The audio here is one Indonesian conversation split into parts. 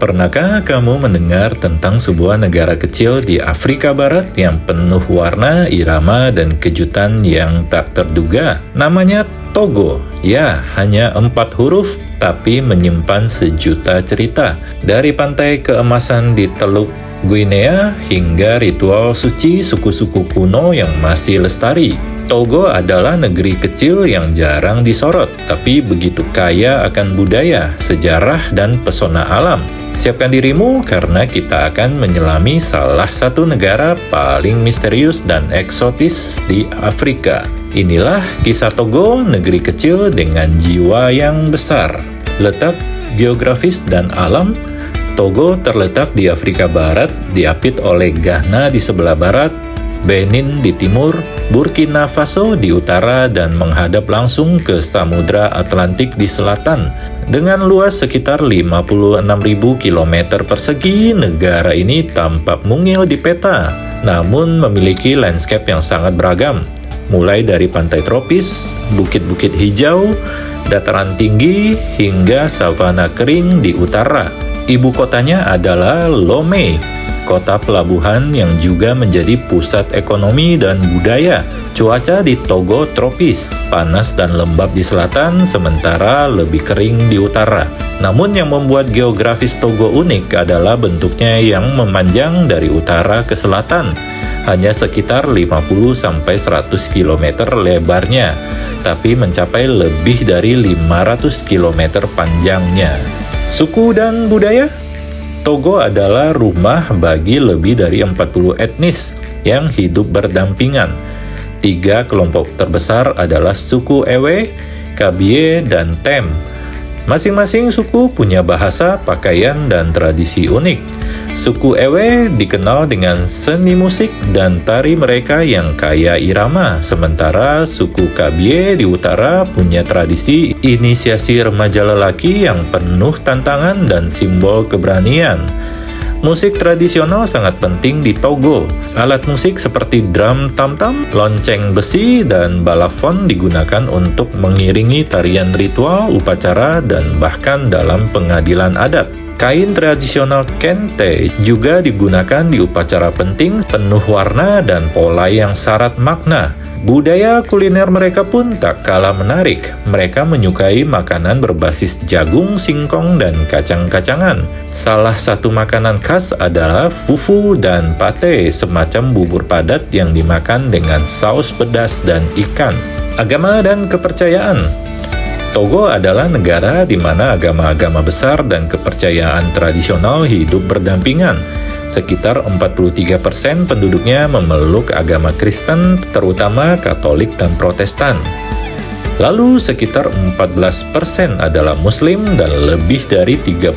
Pernahkah kamu mendengar tentang sebuah negara kecil di Afrika Barat yang penuh warna, irama, dan kejutan yang tak terduga? Namanya Togo. Ya, hanya 4 huruf, tapi menyimpan sejuta cerita. Dari pantai keemasan di Teluk Guinea hingga ritual suci suku-suku kuno yang masih lestari. Togo adalah negeri kecil yang jarang disorot, tapi begitu kaya akan budaya, sejarah, dan pesona alam. Siapkan dirimu karena kita akan menyelami salah satu negara paling misterius dan eksotis di Afrika. Inilah kisah Togo, negeri kecil dengan jiwa yang besar. Letak geografis dan alam. Togo terletak di Afrika Barat, diapit oleh Ghana di sebelah barat, Benin di timur, Burkina Faso di utara, dan menghadap langsung ke Samudra Atlantik di selatan. Dengan luas sekitar 56.000 km persegi, negara ini tampak mungil di peta, namun memiliki landscape yang sangat beragam, mulai dari pantai tropis, bukit-bukit hijau, dataran tinggi, hingga savana kering di utara. Ibu kotanya adalah Lomé, kota pelabuhan yang juga menjadi pusat ekonomi dan budaya. Cuaca di Togo tropis, panas dan lembab di selatan, sementara lebih kering di utara. Namun yang membuat geografis Togo unik adalah bentuknya yang memanjang dari utara ke selatan. Hanya sekitar 50-100 km lebarnya, tapi mencapai lebih dari 500 km panjangnya. Suku dan budaya? Togo adalah rumah bagi lebih dari 40 etnis yang hidup berdampingan. 3 kelompok terbesar adalah suku Ewe, Kabie, dan Tem. Masing-masing suku punya bahasa, pakaian, dan tradisi unik. Suku Ewe dikenal dengan seni musik dan tari mereka yang kaya irama, sementara suku Kabie di utara punya tradisi inisiasi remaja lelaki yang penuh tantangan dan simbol keberanian. Musik tradisional sangat penting di Togo. Alat musik seperti drum tam-tam, lonceng besi, dan balafon digunakan untuk mengiringi tarian ritual, upacara, dan bahkan dalam pengadilan adat. Kain tradisional kente juga digunakan di upacara penting, penuh warna dan pola yang syarat makna. Budaya kuliner mereka pun tak kalah menarik. Mereka menyukai makanan berbasis jagung, singkong, dan kacang-kacangan. Salah satu makanan khas adalah fufu dan pate, semacam bubur padat yang dimakan dengan saus pedas dan ikan. Agama dan kepercayaan. Togo adalah negara di mana agama-agama besar dan kepercayaan tradisional hidup berdampingan. Sekitar 43% penduduknya memeluk agama Kristen, terutama Katolik dan Protestan. Lalu sekitar 14% adalah Muslim dan lebih dari 35%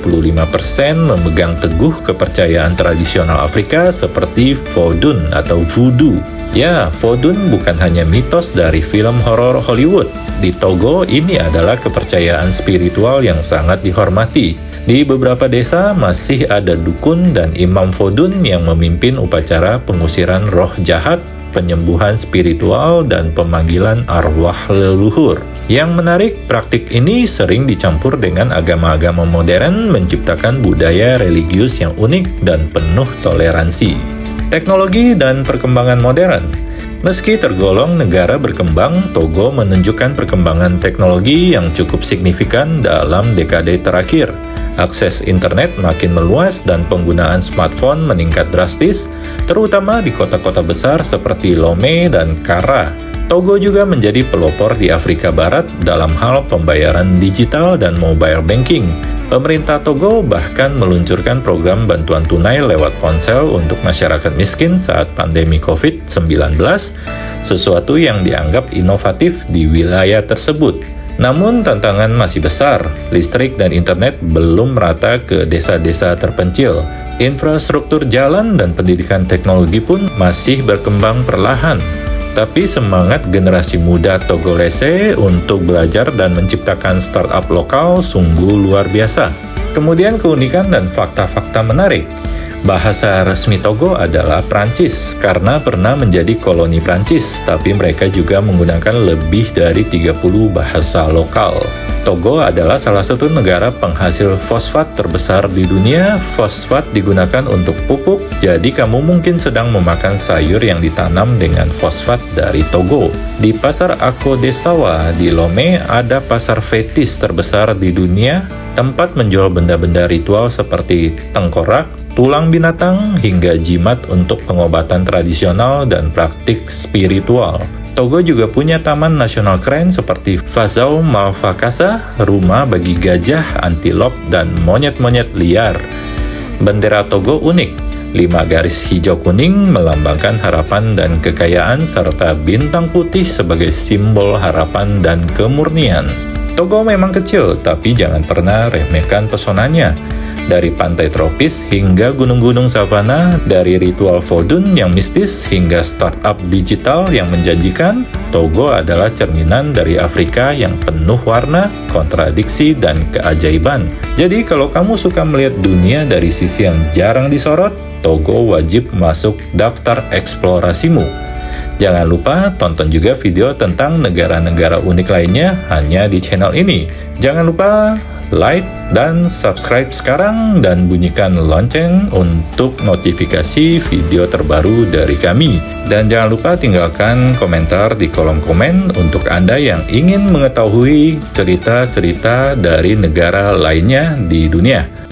memegang teguh kepercayaan tradisional Afrika seperti Vodun atau Voodoo. Ya, Vodun bukan hanya mitos dari film horor Hollywood. Di Togo, ini adalah kepercayaan spiritual yang sangat dihormati. Di beberapa desa masih ada dukun dan imam Vodun yang memimpin upacara pengusiran roh jahat, penyembuhan spiritual, dan pemanggilan arwah leluhur. Yang menarik, praktik ini sering dicampur dengan agama-agama modern, menciptakan budaya religius yang unik dan penuh toleransi. Teknologi dan perkembangan modern. Meski tergolong negara berkembang, Togo menunjukkan perkembangan teknologi yang cukup signifikan dalam dekade terakhir. Akses internet makin meluas dan penggunaan smartphone meningkat drastis, terutama di kota-kota besar seperti Lomé dan Kara. Togo juga menjadi pelopor di Afrika Barat dalam hal pembayaran digital dan mobile banking. Pemerintah Togo bahkan meluncurkan program bantuan tunai lewat ponsel untuk masyarakat miskin saat pandemi COVID-19, sesuatu yang dianggap inovatif di wilayah tersebut. Namun tantangan masih besar, listrik dan internet belum merata ke desa-desa terpencil. Infrastruktur jalan dan pendidikan teknologi pun masih berkembang perlahan. Tapi semangat generasi muda Togolese untuk belajar dan menciptakan startup lokal sungguh luar biasa. Kemudian keunikan dan fakta-fakta menarik. Bahasa resmi Togo adalah Prancis karena pernah menjadi koloni Prancis, tapi mereka juga menggunakan lebih dari 30 bahasa lokal. Togo adalah salah satu negara penghasil fosfat terbesar di dunia. Fosfat digunakan untuk pupuk, jadi kamu mungkin sedang memakan sayur yang ditanam dengan fosfat dari Togo. Di pasar Ako Desawa di Lomé ada pasar fetis terbesar di dunia, tempat menjual benda-benda ritual seperti tengkorak, tulang binatang, hingga jimat untuk pengobatan tradisional dan praktik spiritual. Togo juga punya taman nasional keren seperti Fazao Malfakassa, rumah bagi gajah, antilop, dan monyet-monyet liar. Bendera Togo unik, 5 garis hijau kuning melambangkan harapan dan kekayaan, serta bintang putih sebagai simbol harapan dan kemurnian. Togo memang kecil, tapi jangan pernah remehkan pesonanya. Dari pantai tropis hingga gunung-gunung savana, dari ritual vodun yang mistis hingga startup digital yang menjanjikan, Togo adalah cerminan dari Afrika yang penuh warna, kontradiksi, dan keajaiban. Jadi kalau kamu suka melihat dunia dari sisi yang jarang disorot, Togo wajib masuk daftar eksplorasimu. Jangan lupa tonton juga video tentang negara-negara unik lainnya hanya di channel ini. Jangan lupa like dan subscribe sekarang dan bunyikan lonceng untuk notifikasi video terbaru dari kami. Dan jangan lupa tinggalkan komentar di kolom komen untuk Anda yang ingin mengetahui cerita-cerita dari negara lainnya di dunia.